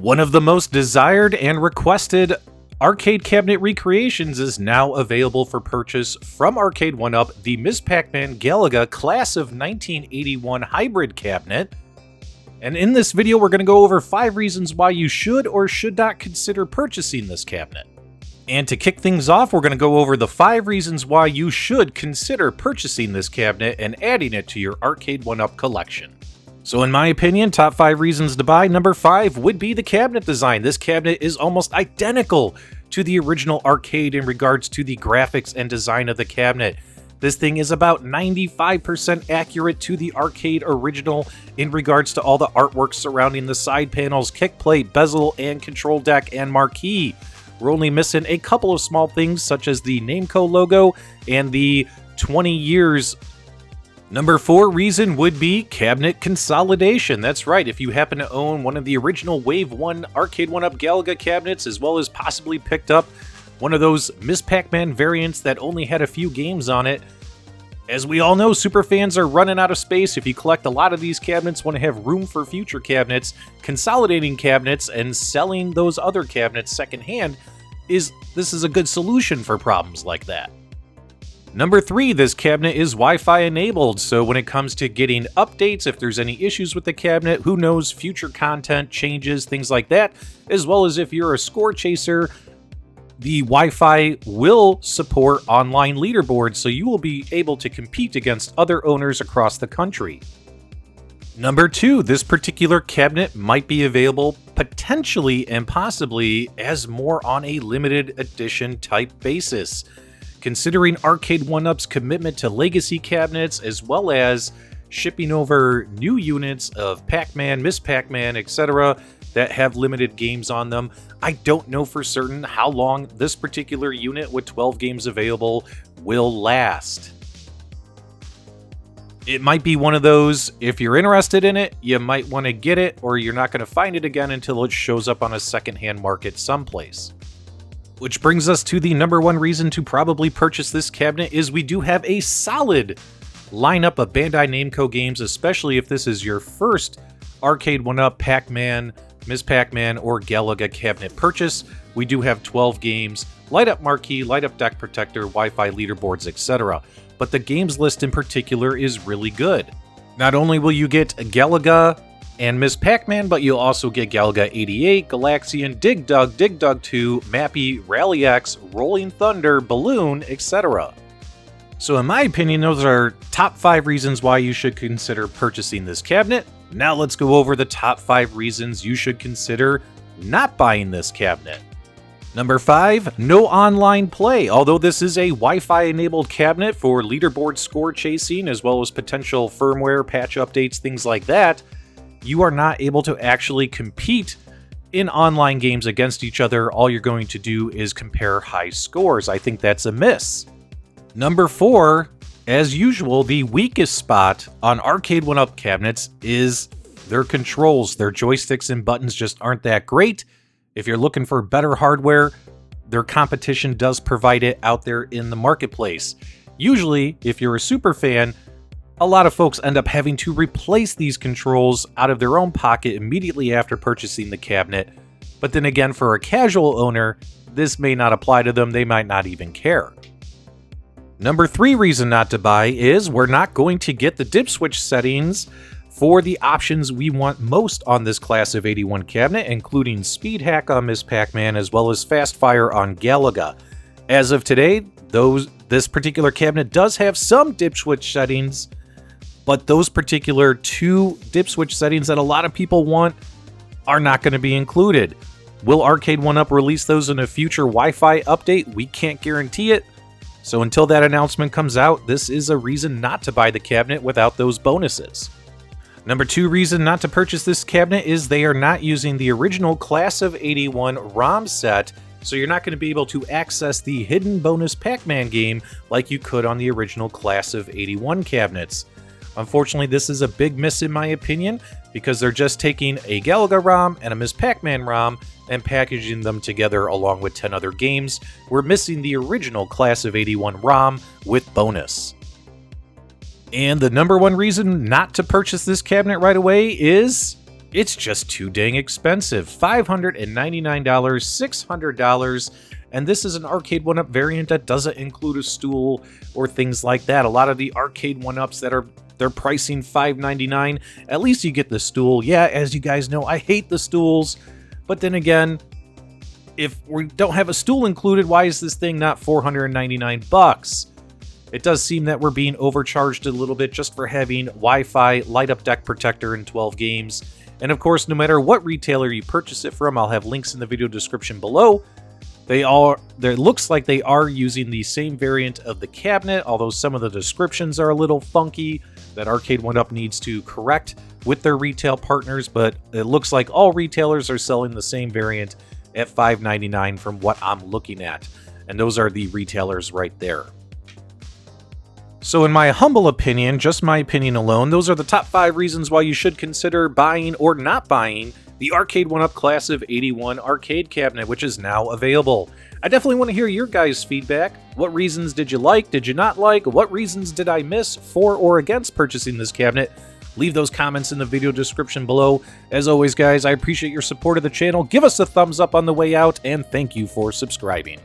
One of the most desired and requested arcade cabinet recreations is now available for purchase from Arcade1Up, the Ms. Pac-Man Galaga Class of 1981 hybrid cabinet. And in this video, we're going to go over 5 reasons why you should or should not consider purchasing this cabinet. And to kick things off, we're going to go over the 5 reasons why you should consider purchasing this cabinet and adding it to your Arcade1Up collection. So in my opinion, top 5 reasons to buy. Number 5 would be the cabinet design. This cabinet is almost identical to the original arcade in regards to the graphics and design of the cabinet. This thing is about 95% accurate to the arcade original in regards to all the artwork surrounding the side panels, kick plate, bezel, and control deck and marquee. We're only missing a couple of small things such as the Namco logo and the 20 years. Number 4 reason would be cabinet consolidation. That's right, if you happen to own one of the original Wave 1 Arcade1Up Galaga cabinets, as well as possibly picked up one of those Ms. Pac-Man variants that only had a few games on it. As we all know, superfans are running out of space. If you collect a lot of these cabinets, want to have room for future cabinets, consolidating cabinets and selling those other cabinets secondhand this is a good solution for problems like that. Number 3, this cabinet is Wi-Fi enabled, so when it comes to getting updates, if there's any issues with the cabinet, who knows, future content changes, things like that, as well as if you're a score chaser, the Wi-Fi will support online leaderboards, so you will be able to compete against other owners across the country. Number 2, this particular cabinet might be available potentially and possibly as more on a limited edition type basis. Considering Arcade1Up's commitment to legacy cabinets, as well as shipping over new units of Pac-Man, Ms. Pac-Man, etc. that have limited games on them, I don't know for certain how long this particular unit with 12 games available will last. It might be one of those, if you're interested in it, you might want to get it, or you're not going to find it again until it shows up on a secondhand market someplace. Which brings us to the number 1 reason to probably purchase this cabinet is we do have a solid lineup of Bandai Namco games, especially if this is your first Arcade1Up Pac-Man, Ms. Pac-Man, or Galaga cabinet purchase. We do have 12 games, light up marquee, light up deck protector, Wi-Fi leaderboards, etc. But the games list in particular is really good. Not only will you get Galaga and Ms. Pac-Man, but you'll also get Galaga 88, Galaxian, Dig Dug 2, Mappy, Rally X, Rolling Thunder, Balloon, etc. So in my opinion, those are top 5 reasons why you should consider purchasing this cabinet. Now let's go over the top 5 reasons you should consider not buying this cabinet. Number 5, no online play. Although this is a Wi-Fi enabled cabinet for leaderboard score chasing, as well as potential firmware patch updates, things like that, you are not able to actually compete in online games against each other. All you're going to do is compare high scores. I think that's a miss. Number 4, as usual, the weakest spot on Arcade1Up cabinets is their controls. Their joysticks and buttons just aren't that great. If you're looking for better hardware, their competition does provide it out there in the marketplace. Usually, if you're a super fan, a lot of folks end up having to replace these controls out of their own pocket immediately after purchasing the cabinet. But then again, for a casual owner, this may not apply to them. They might not even care. Number 3 reason not to buy is we're not going to get the dip switch settings for the options we want most on this class of 81 cabinet, including speed hack on Ms. Pac-Man as well as fast fire on Galaga. As of today, this particular cabinet does have some dip switch settings, but those particular 2 dip switch settings that a lot of people want are not going to be included. Will Arcade1Up release those in a future Wi-Fi update? We can't guarantee it. So until that announcement comes out, this is a reason not to buy the cabinet without those bonuses. Number 2 reason not to purchase this cabinet is they are not using the original Class of 81 ROM set, so you're not going to be able to access the hidden bonus Pac-Man game like you could on the original Class of 81 cabinets. Unfortunately, this is a big miss in my opinion, because they're just taking a Galaga ROM and a Ms. Pac-Man ROM and packaging them together along with 10 other games. We're missing the original Class of 81 ROM with bonus. And the number 1 reason not to purchase this cabinet right away is It's just too dang expensive. $599, $600, and this is an Arcade1Up variant that doesn't include a stool or things like that. A lot of the Arcade1Ups that they're pricing $599, at least you get the stool. Yeah, as you guys know, I hate the stools, but then again, if we don't have a stool included, why is this thing not $499? It does seem that we're being overcharged a little bit just for having Wi-Fi, light-up deck protector, and 12 games. And of course, no matter what retailer you purchase it from, I'll have links in the video description below. It looks like they are using the same variant of the cabinet, although some of the descriptions are a little funky that Arcade1Up needs to correct with their retail partners, but it looks like all retailers are selling the same variant at $599 from what I'm looking at. And those are the retailers right there. So in my humble opinion, just my opinion alone, those are the top 5 reasons why you should consider buying or not buying the Arcade1Up Class of '81 arcade cabinet, which is now available. I definitely want to hear your guys' feedback. What reasons did you like? Did you not like? What reasons did I miss for or against purchasing this cabinet? Leave those comments in the video description below. As always, guys, I appreciate your support of the channel. Give us a thumbs up on the way out, and thank you for subscribing.